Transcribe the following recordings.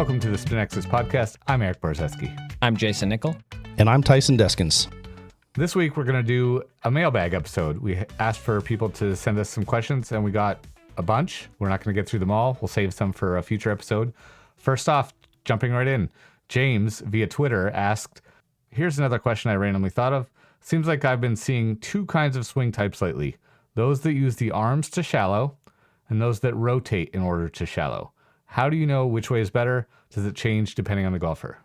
Welcome to the SpinX's podcast. I'm Erik Barzeski. I'm Jayson Nickol. And I'm Tyson Deskins. This week, we're going to do a mailbag episode. We asked for people to send us some questions, and we got a bunch. We're not going to get through them all. We'll save some for a future episode. First off, jumping right in, James, via Twitter, asked, here's another question I randomly thought of. Seems like I've been seeing two kinds of swing types lately. Those that use the arms to shallow, and those that rotate in order to shallow. How do you know which way is better? Does it change depending on the golfer?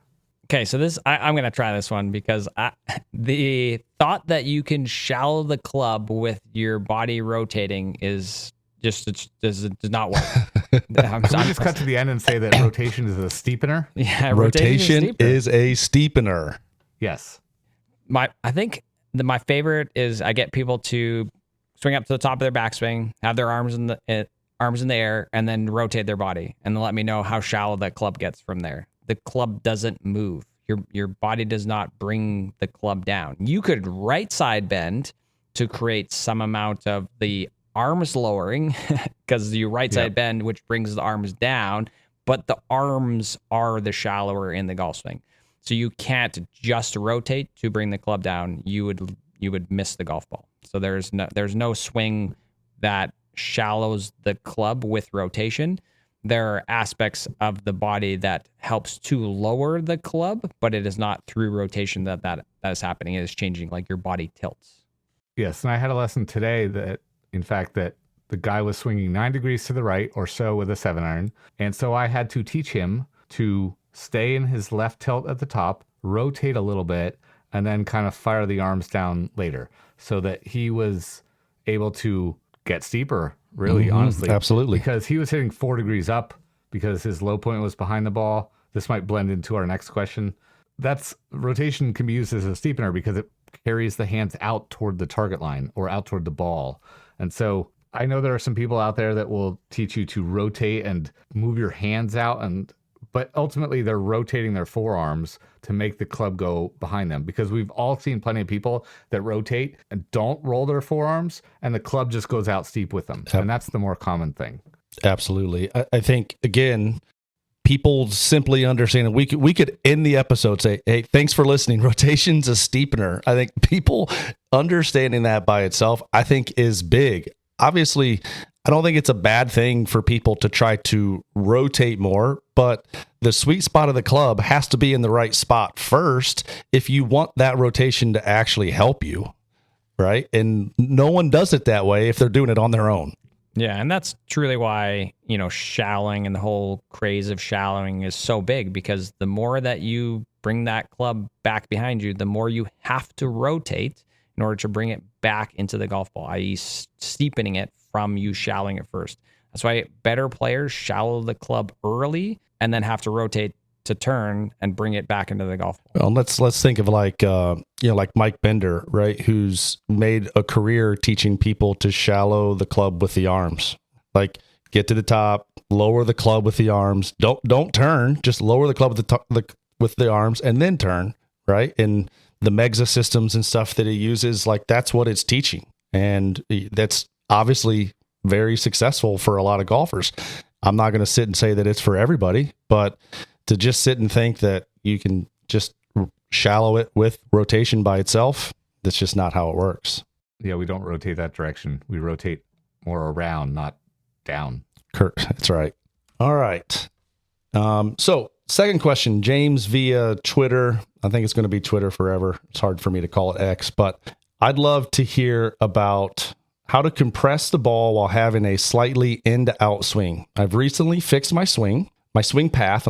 Okay, so I'm going to try this one because the thought that you can shallow the club with your body rotating is does not work. Can we just cut to the end and say that rotation is a steepener? Yeah, rotation is a steepener. Yes. I think my favorite is I get people to swing up to the top of their backswing, have their arms in the air, and then rotate their body, and then let me know how shallow that club gets from there. The club doesn't move. Your body does not bring the club down. You could right side bend to create some amount of the arms lowering because you right side bend, which brings the arms down, but the arms are the shallower in the golf swing. So you can't just rotate to bring the club down. You would miss the golf ball. So there's no swing that shallows the club with rotation. There are aspects of the body that helps to lower the club, but it is not through rotation that is happening. It is changing, like your body tilts. Yes, and I had a lesson today that the guy was swinging 9 degrees to the right or so with a 7-iron, and so I had to teach him to stay in his left tilt at the top, rotate a little bit, and then kind of fire the arms down later so that he was able to get steeper, really, honestly. Absolutely. Because he was hitting 4 degrees up because his low point was behind the ball. This might blend into our next question. Rotation can be used as a steepener because it carries the hands out toward the target line or out toward the ball. And so I know there are some people out there that will teach you to rotate and move your hands out, but ultimately they're rotating their forearms to make the club go behind them, because we've all seen plenty of people that rotate and don't roll their forearms and the club just goes out steep with them. And that's the more common thing. Absolutely. I think, again, people simply understand, we could end the episode, say, hey, thanks for listening. Rotation's a steepener. I think people understanding that by itself, I think, is big. Obviously, I don't think it's a bad thing for people to try to rotate more, but the sweet spot of the club has to be in the right spot first if you want that rotation to actually help you, right? And no one does it that way if they're doing it on their own. Yeah, and that's truly why, shallowing and the whole craze of shallowing is so big, because the more that you bring that club back behind you, the more you have to rotate in order to bring it back into the golf ball, i.e. steepening it from you shallowing it first. That's why better players shallow the club early and then have to rotate to turn and bring it back into the golf ball. Well, let's think of like Mike Bender, right? Who's made a career teaching people to shallow the club with the arms. Like, get to the top, lower the club with the arms. Don't turn, just lower the club with the arms and then turn, right? And the Megza systems and stuff that he uses, like, that's what it's teaching. And that's obviously very successful for a lot of golfers. I'm not going to sit and say that it's for everybody, but to just sit and think that you can just shallow it with rotation by itself, that's just not how it works. Yeah, we don't rotate that direction. We rotate more around, not down. That's right. All right. So second question, James via Twitter. I think it's going to be Twitter forever. It's hard for me to call it X, but I'd love to hear about how to compress the ball while having a slightly in-to-out swing. I've recently fixed my swing path,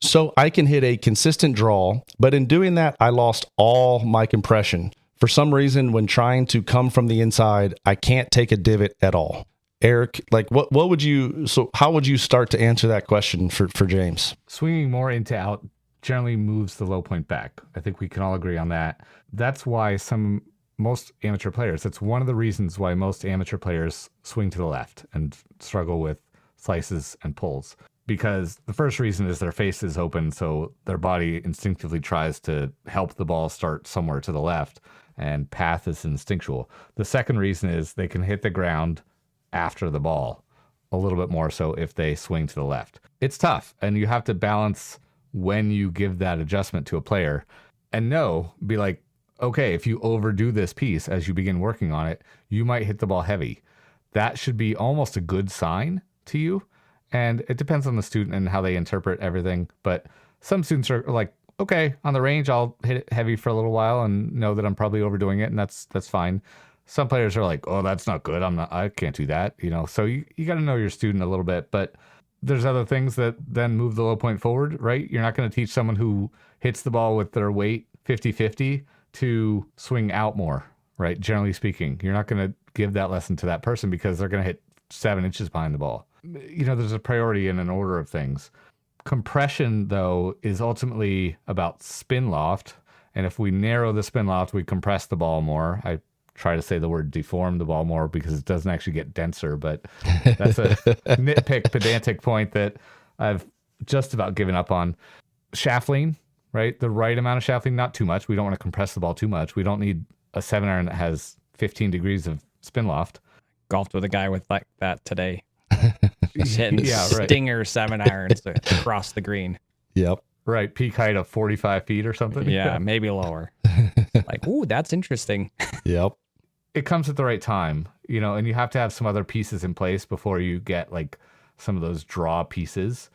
so I can hit a consistent draw, but in doing that, I lost all my compression. For some reason, when trying to come from the inside, I can't take a divot at all. Erik, like how would you start to answer that question for James? Swinging more into out generally moves the low point back. I think we can all agree on that. That's why most amateur players, that's one of the reasons why most amateur players swing to the left and struggle with slices and pulls. Because the first reason is their face is open, so their body instinctively tries to help the ball start somewhere to the left, and path is instinctual. The second reason is they can hit the ground after the ball a little bit more so if they swing to the left. It's tough, and you have to balance when you give that adjustment to a player, and be like, okay, if you overdo this piece as you begin working on it, you might hit the ball heavy. That should be almost a good sign to you. And it depends on the student and how they interpret everything. But some students are like, okay, on the range, I'll hit it heavy for a little while and know that I'm probably overdoing it, and that's fine. Some players are like, oh, that's not good. I can't do that. So you got to know your student a little bit. But there's other things that then move the low point forward, right? You're not going to teach someone who hits the ball with their weight 50-50 to swing out more, right? Generally speaking, you're not going to give that lesson to that person because they're going to hit 7 inches behind the ball. There's a priority and an order of things. Compression, though, is ultimately about spin loft. And if we narrow the spin loft, we compress the ball more. I try to say the word deform the ball more because it doesn't actually get denser, but that's a nitpick, pedantic point that I've just about given up on. Shaft lean, right? The right amount of shaft lean, not too much. We don't want to compress the ball too much. We don't need a 7-iron that has 15 degrees of spin loft. Golfed with a guy with like that today. He's hitting stinger 7-irons across the green. Yep. Right. Peak height of 45 feet or something. Yeah, maybe lower. Like, ooh, that's interesting. Yep. It comes at the right time, and you have to have some other pieces in place before you get like some of those draw pieces.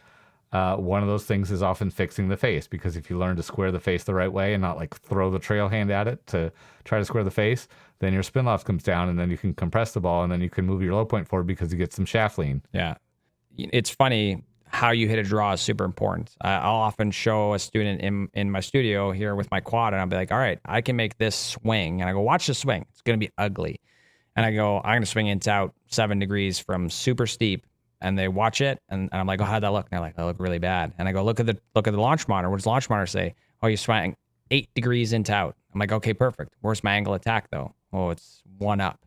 One of those things is often fixing the face, because if you learn to square the face the right way and not like throw the trail hand at it to try to square the face, then your spin loft comes down, and then you can compress the ball, and then you can move your low point forward because you get some shaft lean. Yeah. It's funny how you hit a draw is super important. I'll often show a student in my studio here with my quad, and I'll be like, all right, I can make this swing. And I go, watch the swing. It's going to be ugly. And I go, I'm going to swing it out 7 degrees from super steep. And they watch it, and I'm like, oh, how'd that look? And they're like, that looked really bad. And I go, look at the launch monitor. What does the launch monitor say? Oh, you're swinging 8 degrees into out. I'm like, okay, perfect. Where's my angle attack though? Oh, it's 1 up.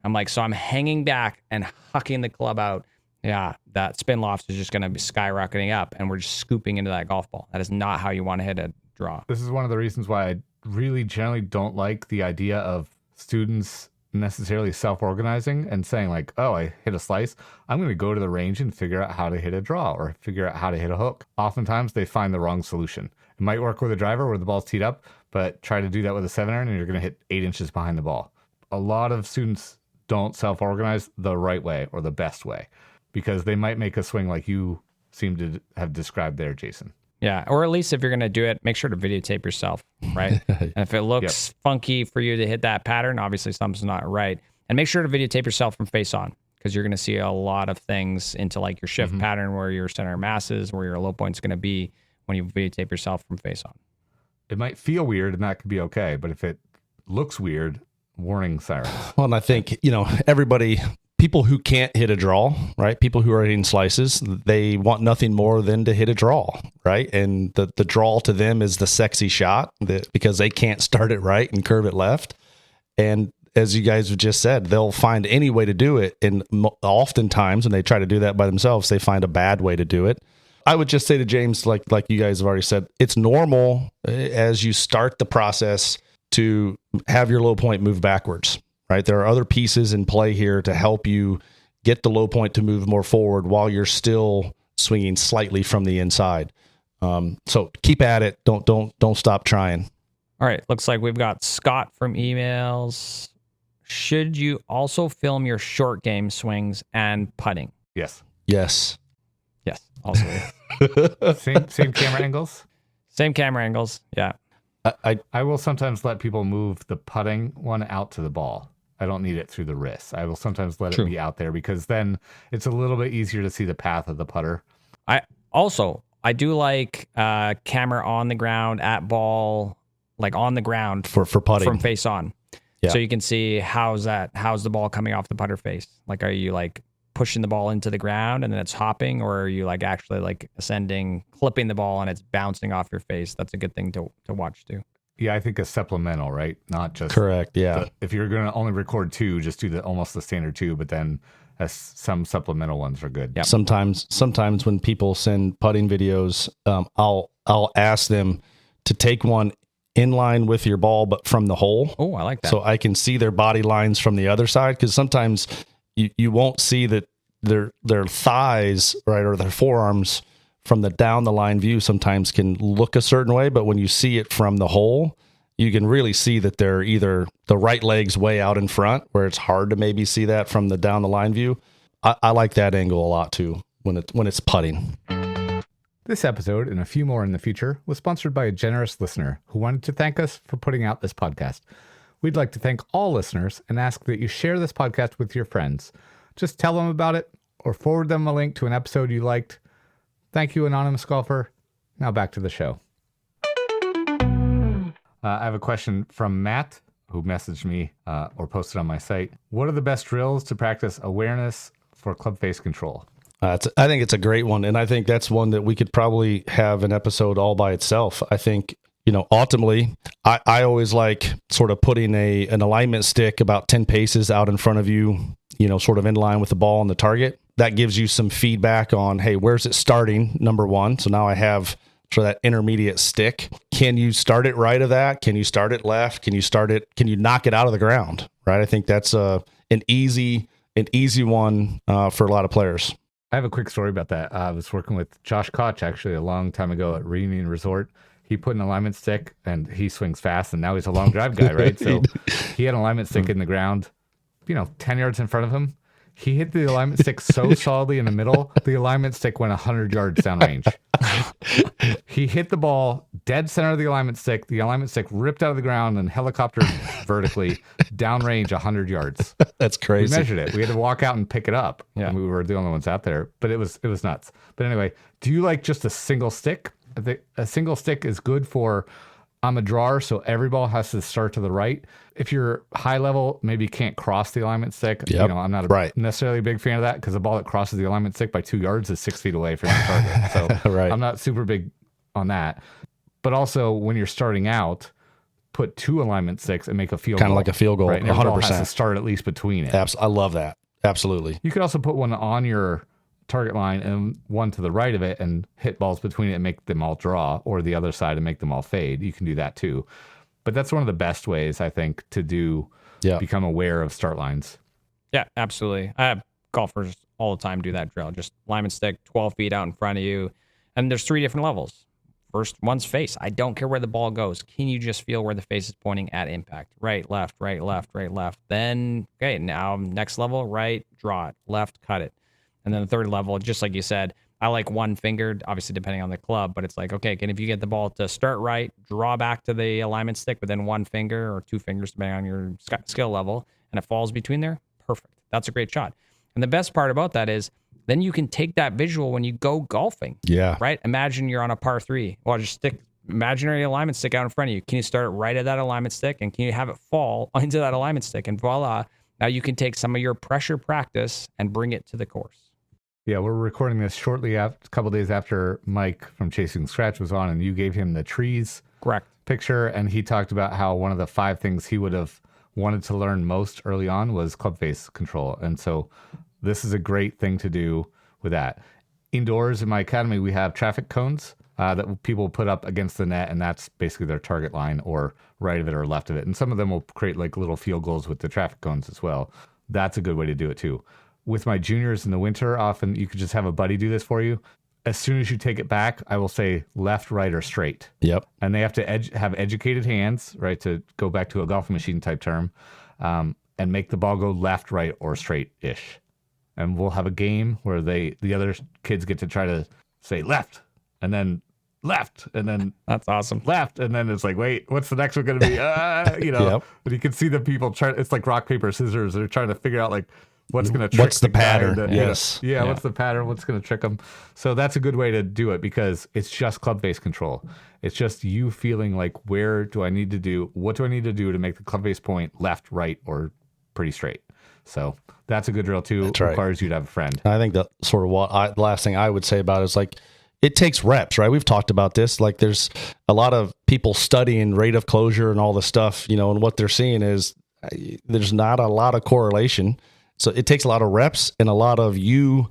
I'm like, so I'm hanging back and hucking the club out. Yeah, that spin loft is just going to be skyrocketing up, and we're just scooping into that golf ball. That is not how you want to hit a draw. This is one of the reasons why I really generally don't like the idea of students necessarily self-organizing and saying like, oh, I hit a slice, I'm going to go to the range and figure out how to hit a draw or figure out how to hit a hook. Oftentimes they find the wrong solution. It might work with a driver where the ball's teed up, but try to do that with a 7-iron and you're going to hit 8 inches behind the ball. A lot of students don't self-organize the right way or the best way, because they might make a swing like you seem to have described there, Jayson. Yeah, or at least if you're going to do it, make sure to videotape yourself, right? And if it looks funky for you to hit that pattern, obviously something's not right. And make sure to videotape yourself from face on, because you're going to see a lot of things into like your shift pattern, where your center of mass is, where your low point's going to be when you videotape yourself from face on. It might feel weird, and that could be okay, but if it looks weird, warning sirens. Well, and I think, people who can't hit a draw, right? People who are hitting slices, they want nothing more than to hit a draw, right? And the draw to them is the sexy shot, because they can't start it right and curve it left. And as you guys have just said, they'll find any way to do it. And oftentimes when they try to do that by themselves, they find a bad way to do it. I would just say to James, like you guys have already said, it's normal as you start the process to have your low point move backwards. Right. There are other pieces in play here to help you get the low point to move more forward while you're still swinging slightly from the inside. So keep at it. Don't stop trying. All right. Looks like we've got Scott from emails. Should you also film your short game swings and putting? Yes. Yes. Yes. Also. Same camera angles? Same camera angles. Yeah. I will sometimes let people move the putting one out to the ball. I don't need it through the wrist. I will sometimes let it be out there, because then it's a little bit easier to see the path of the putter. I do like camera on the ground at ball, like on the ground for putting from face on. Yeah. So you can see how's the ball coming off the putter face. Like, are you like pushing the ball into the ground and then it's hopping, or are you like actually like ascending, clipping the ball and it's bouncing off your face? That's a good thing to watch too. Yeah, I think a supplemental, right? Not just correct. Yeah. If you're going to only record 2, just do almost the standard 2, but then some supplemental ones are good. Yep. Sometimes when people send putting videos, I'll ask them to take one in line with your ball, but from the hole. Oh, I like that. So I can see their body lines from the other side, because sometimes you won't see that their thighs, right, or their forearms from the down the line view sometimes can look a certain way, but when you see it from the hole, you can really see that they're either the right leg's way out in front, where it's hard to maybe see that from the down the line view. I like that angle a lot too when it's putting. This episode, and a few more in the future, was sponsored by a generous listener who wanted to thank us for putting out this podcast. We'd like to thank all listeners and ask that you share this podcast with your friends. Just tell them about it or forward them a link to an episode you liked. Thank you, Anonymous Golfer. Now back to the show. I have a question from Matt, who messaged me or posted on my site. What are the best drills to practice awareness for club face control? I think it's a great one. And I think that's one that we could probably have an episode all by itself. I think, ultimately, I always like sort of putting an alignment stick about 10 paces out in front of you, sort of in line with the ball on the target. That gives you some feedback on, hey, where's it starting, number one. So now I have sort of that intermediate stick. Can you start it right of that? Can you start it left? Can you knock it out of the ground? Right. I think that's an easy one for a lot of players. I have a quick story about that. I was working with Josh Koch actually a long time ago at Reunion Resort. He put an alignment stick, and he swings fast, and now he's a long drive guy, right? So he had an alignment stick in the ground, 10 yards in front of him. He hit the alignment stick so solidly in the middle, the alignment stick went 100 yards downrange. He hit the ball dead center of the alignment stick. The alignment stick ripped out of the ground and helicoptered vertically downrange 100 yards. That's crazy. We measured it. We had to walk out and pick it up. Yeah. And we were the only ones out there, but it was nuts. But anyway, do you like just a single stick? I think a single stick is good for, I'm a drawer, so every ball has to start to the right. If you're high level, maybe you can't cross the alignment stick. Yep. I'm not necessarily a big fan of that, because the ball that crosses the alignment stick by 2 yards is 6 feet away from the target. So right. I'm not super big on that. But also, when you're starting out, put 2 alignment sticks and make a field goal. Kind of like a field goal, right? And 100%. Every ball has to start at least between it. I love that. Absolutely. You could also put one on your target line and one to the right of it and hit balls between it and make them all draw, or the other side and make them all fade. You can do that too. But that's one of the best ways, I think, to become aware of start lines. Yeah, absolutely. I have golfers all the time do that drill. Just alignment stick 12 feet out in front of you. And there's 3 different levels. First one's face. I don't care where the ball goes. Can you just feel where the face is pointing at impact? Right, left, right, left, right, left. Then, okay, now next level, right, draw it. Left, cut it. And then the third level, just like you said, I like one fingered, obviously depending on the club, but it's like, okay, if you get the ball to start right, draw back to the alignment stick, but then one finger or 2 fingers, depending on your skill level, and it falls between there, perfect. That's a great shot. And the best part about that is then you can take that visual when you go golfing. Yeah. Right? Imagine you're on a par 3. Well, just stick imaginary alignment stick out in front of you. Can you start right at that alignment stick, and can you have it fall into that alignment stick? And voila, now you can take some of your pressure practice and bring it to the course. Yeah, we're recording this shortly a couple days after Mike from Chasing Scratch was on, and you gave him the trees picture, and he talked about how one of the 5 things he would have wanted to learn most early on was club face control. And so this is a great thing to do with that. Indoors in my academy, we have traffic cones that people put up against the net, and that's basically their target line, or right of it or left of it. And some of them will create like little field goals with the traffic cones as well. That's a good way to do it too. With my juniors in the winter, often you could just have a buddy do this for you. As soon as you take it back, I will say left, right, or straight. Yep. And they have to have educated hands, right, to go back to a golf machine type term, and make the ball go left, right, or straight-ish. And we'll have a game where the other kids get to try to say left, and then left, and then that's awesome. Left, and then it's like, wait, what's the next one going to be? Yep. But you can see the people try. It's like rock, paper, scissors. They're trying to figure out like, what's going to trick what's the pattern? Yes. Yeah, what's the pattern? What's going to trick them? So that's a good way to do it, because it's just club face control. It's just you feeling like, what do I need to do to make the club face point left, right, or pretty straight? So that's a good drill too. It requires you to have a friend. I think that sort of the last thing I would say about it is like, it takes reps, right? We've talked about this. Like there's a lot of people studying rate of closure and all the stuff, and what they're seeing is there's not a lot of correlation. So it takes a lot of reps and a lot of you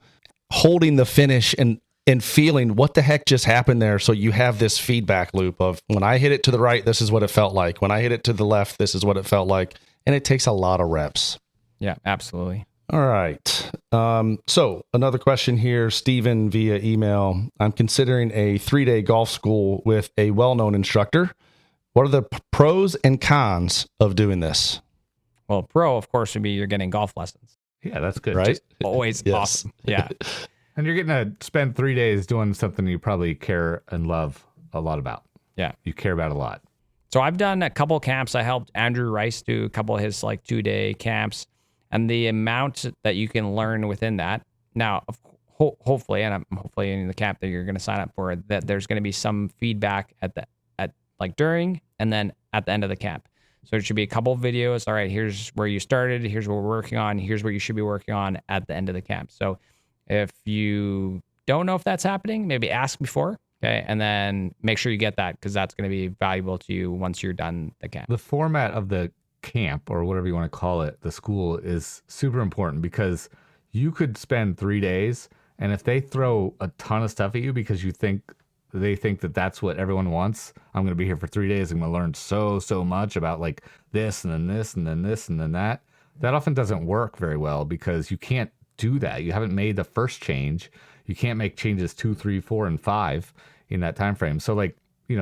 holding the finish and feeling what the heck just happened there. So you have this feedback loop of, when I hit it to the right, this is what it felt like. When I hit it to the left, this is what it felt like. And it takes a lot of reps. Yeah, absolutely. All right. So another question here, Steven via email. I'm considering a 3-day golf school with a well-known instructor. What are the pros and cons of doing this? Well, pro, of course, would be you're getting golf lessons. Yeah, that's good. Right? Just- Always Yes. awesome. Yeah. and you're getting to spend 3 days doing something you probably care and love a lot about. Yeah. You care about a lot. So I've done a couple camps. I helped Andrew Rice do a couple of his like 2-day camps, and the amount that you can learn within that. Now, hopefully, and I'm hopefully in the camp that you're going to sign up for, that there's going to be some feedback at like during and then at the end of the camp. So it should be a couple of videos. All right, here's where you started. Here's what we're working on. Here's what you should be working on at the end of the camp. So if you don't know if that's happening, maybe ask before. Okay. And then make sure you get that, because that's going to be valuable to you once you're done the camp. The format of the camp, or whatever you want to call it, the school, is super important, because you could spend 3 days, and if they throw a ton of stuff at you because they think that that's what everyone wants, I'm going to be here for 3 days, I'm going to learn so much about like this and then this and then this and then that. That often doesn't work very well, because you can't do that. You haven't made the first change. You can't make changes 2, 3, 4, and 5 in that time frame. So like,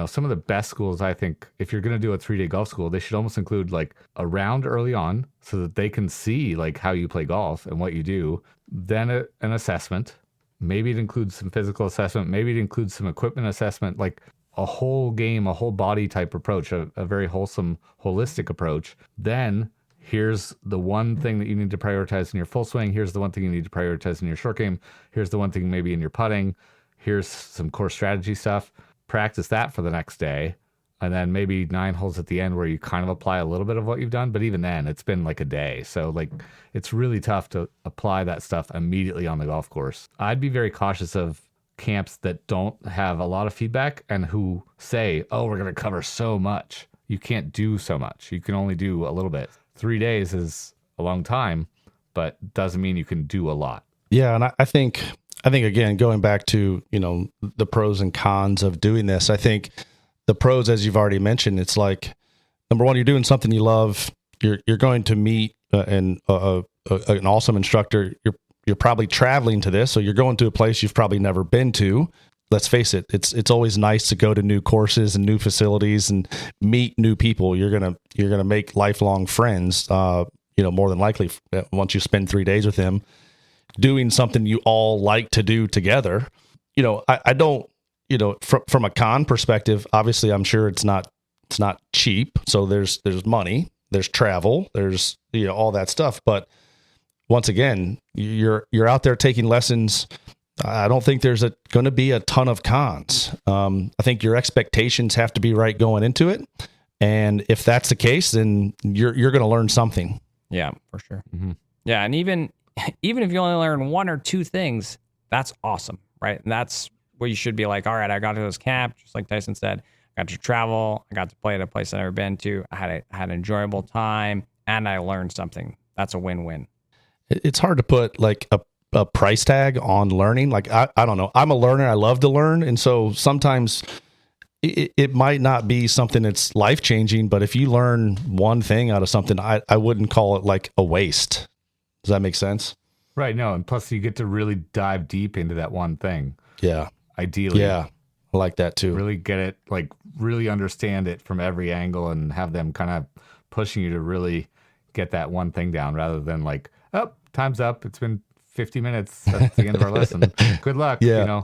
some of the best schools, I think, if you're going to do a 3-day golf school, they should almost include like a round early on, so that they can see like how you play golf and what you do. Then an assessment. Maybe it includes some physical assessment. Maybe it includes some equipment assessment, like a whole game, a whole body type approach, a very wholesome, holistic approach. Then here's the one thing that you need to prioritize in your full swing. Here's the one thing you need to prioritize in your short game. Here's the one thing maybe in your putting. Here's some core strategy stuff. Practice that for the next day. And then maybe 9 holes at the end where you kind of apply a little bit of what you've done. But even then, it's been like a day. So like, it's really tough to apply that stuff immediately on the golf course. I'd be very cautious of camps that don't have a lot of feedback and who say, oh, we're going to cover so much. You can't do so much. You can only do a little bit. 3 days is a long time, but doesn't mean you can do a lot. Yeah. And I think again, going back to, the pros and cons of doing this, I think the pros, as you've already mentioned, it's like, number one, you're doing something you love. You're going to meet an awesome instructor. You're probably traveling to this, so you're going to a place you've probably never been to. Let's face it, it's always nice to go to new courses and new facilities and meet new people. You're gonna make lifelong friends. More than likely, once you spend 3 days with them, doing something you all like to do together. I don't. From a con perspective, obviously, I'm sure it's not cheap. So there's money, there's travel, there's all that stuff. But once again, you're out there taking lessons. I don't think there's going to be a ton of cons. I think your expectations have to be right going into it, and if that's the case, then you're going to learn something. Yeah, for sure. Mm-hmm. Yeah, and even if you only learn 1 or 2 things, that's awesome, right? And that's where you should be like, all right, I got to this camp, just like Tyson said, I got to travel, I got to play at a place I've never been to, I had an enjoyable time, and I learned something. That's a win-win. It's hard to put like a price tag on learning. Like, I don't know. I'm a learner. I love to learn. And so sometimes it might not be something that's life-changing, but if you learn one thing out of something, I wouldn't call it like a waste. Does that make sense? Right. No. And plus you get to really dive deep into that one thing. Yeah. Ideally. Yeah. I like that too. Really get it, like really understand it from every angle, and have them kind of pushing you to really get that one thing down, rather than like, oh, time's up. It's been 50 minutes. That's the end of our lesson. Good luck. Yeah.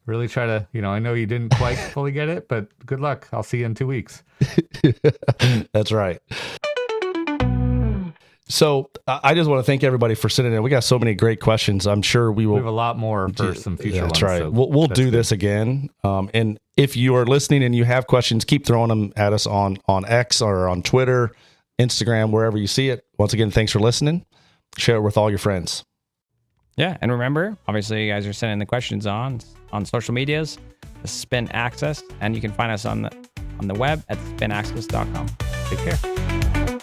Really try to, I know you didn't quite fully get it, but good luck. I'll see you in 2 weeks. That's right. So I just want to thank everybody for sitting in. We got so many great questions. I'm sure we have a lot more for some future ones. That's right. So we'll do this again. And if you are listening and you have questions, keep throwing them at us on X or on Twitter, Instagram, wherever you see it. Once again, thanks for listening. Share it with all your friends. Yeah, and remember, obviously, you guys are sending the questions on social medias, the Spin Access, and you can find us on the web at spinaccess.com. Take care.